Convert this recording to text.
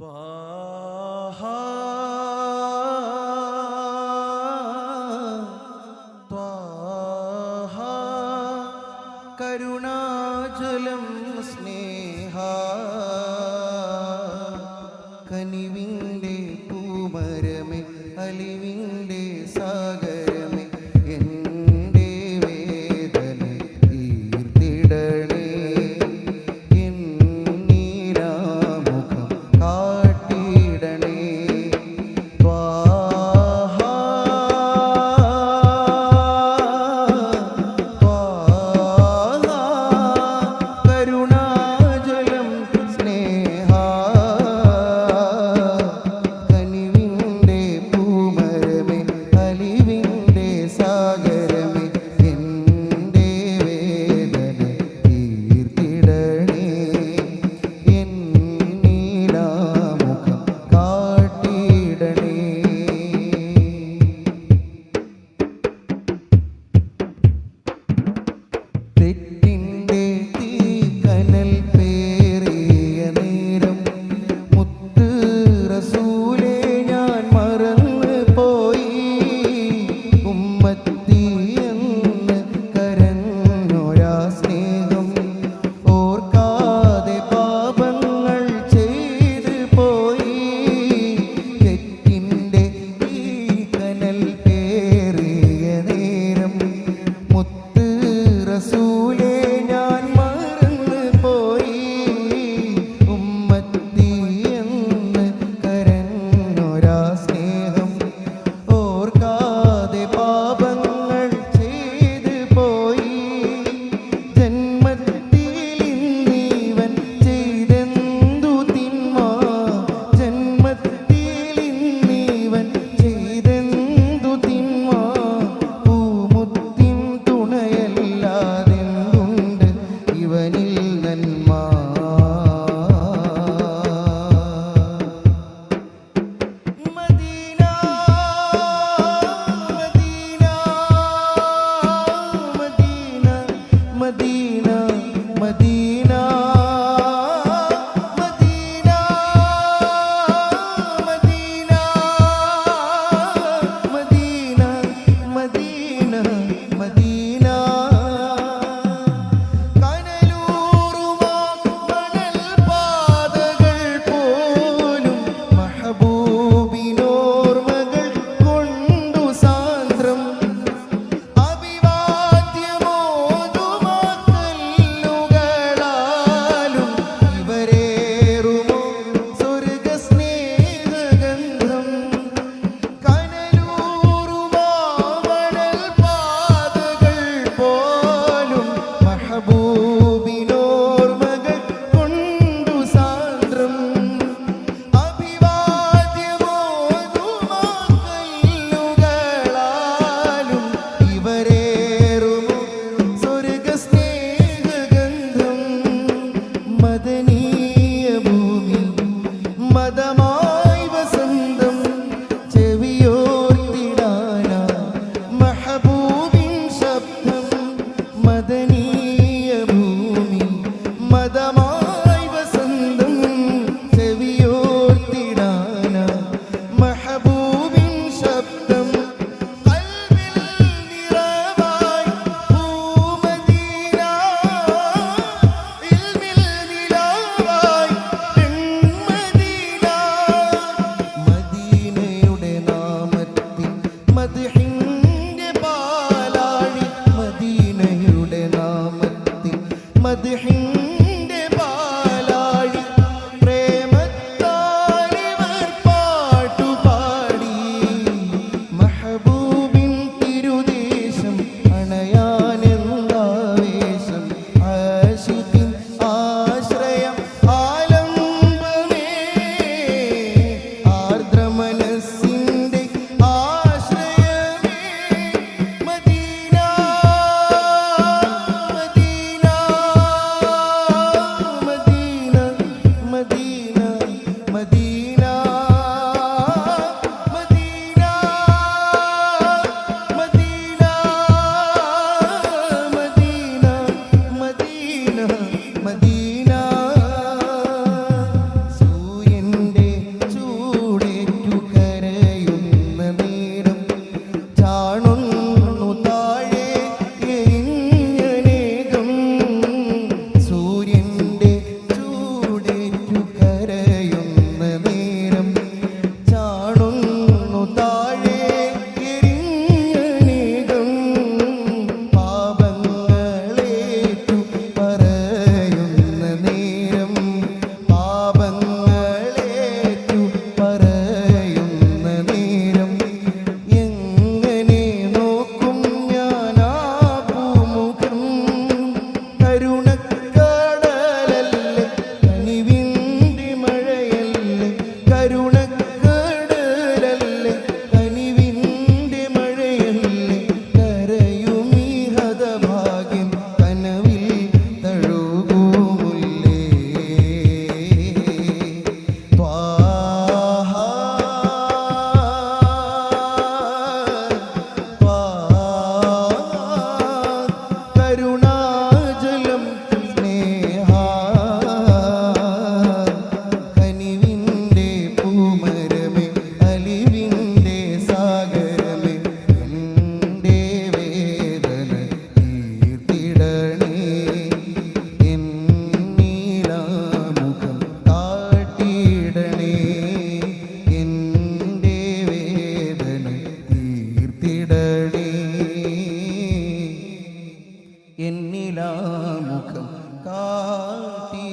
ത്വാഹ ത്വാഹ കരുണാജലം സ്നേഹ കനിവിൻ്റെ പൂമരമേ അലിവിൻ്റെ സാഗരമേ എൻ്റെ വേദന തീർത്തിടണേ എന്നീരാമുഖം കാട്ടിടണേ ത്വാഹ ത്വാഹ കരുണാജലം സ്നേഹ കനിവിൻ്റെ പൂമരമേ അലിവിൻ്റെ സാഗരമേ എൻ്റെ വേദന തീർത്തിടണേ എന്നീലാമുഖം കാട്ടിടണേ. തെറ്റിൻ്റെ തീക്കനൽ പേറിയ നേരം മുത്ത് റസൂലേ ഞാൻ മറന്നു പോയി ഉമ്മത്തി എന്ന് കരഞ്ഞൊരാ സ്നേഹം ഓർക്കാതെ പാപങ്ങൾ ചെയ്തു പോയി. തെറ്റിൻ്റെ തീക്കനൽ പേറിയ നേരം മുത്ത് റസൂലേ ഞാൻ മറന്നു പോയി ഉമ്മത്തി എന്ന് കരഞ്ഞൊരാ സ്നേഹം ഓർക്കാതെ പാപങ്ങൾ ചെയ്തു പോയി. ജന്മത്തിൽ ഇന്നീവൻ ചെയ്തെന്തു തിന്മ ജന്മത്തിൽ ഇന്നീവൻ ചെയ്തെന്തു തിന്മ പൂമുത്തിൻ തുണയല്ലാതെന്തുണ്ട് ഇവനിൽ നന്മ. മദീന മദീന മദീന മദീന മദീന മദീന മദീന മദീന മദീന മദീന കനലൂറുമാ മണൽ പാതകൾ പോലും മഹബൂബിനോർമകൾ കൊണ്ടു സാന്ദ്രം അഭിവാദ്യമോതുമാക്കലിൽ നിലാമുഖം കാട്ടി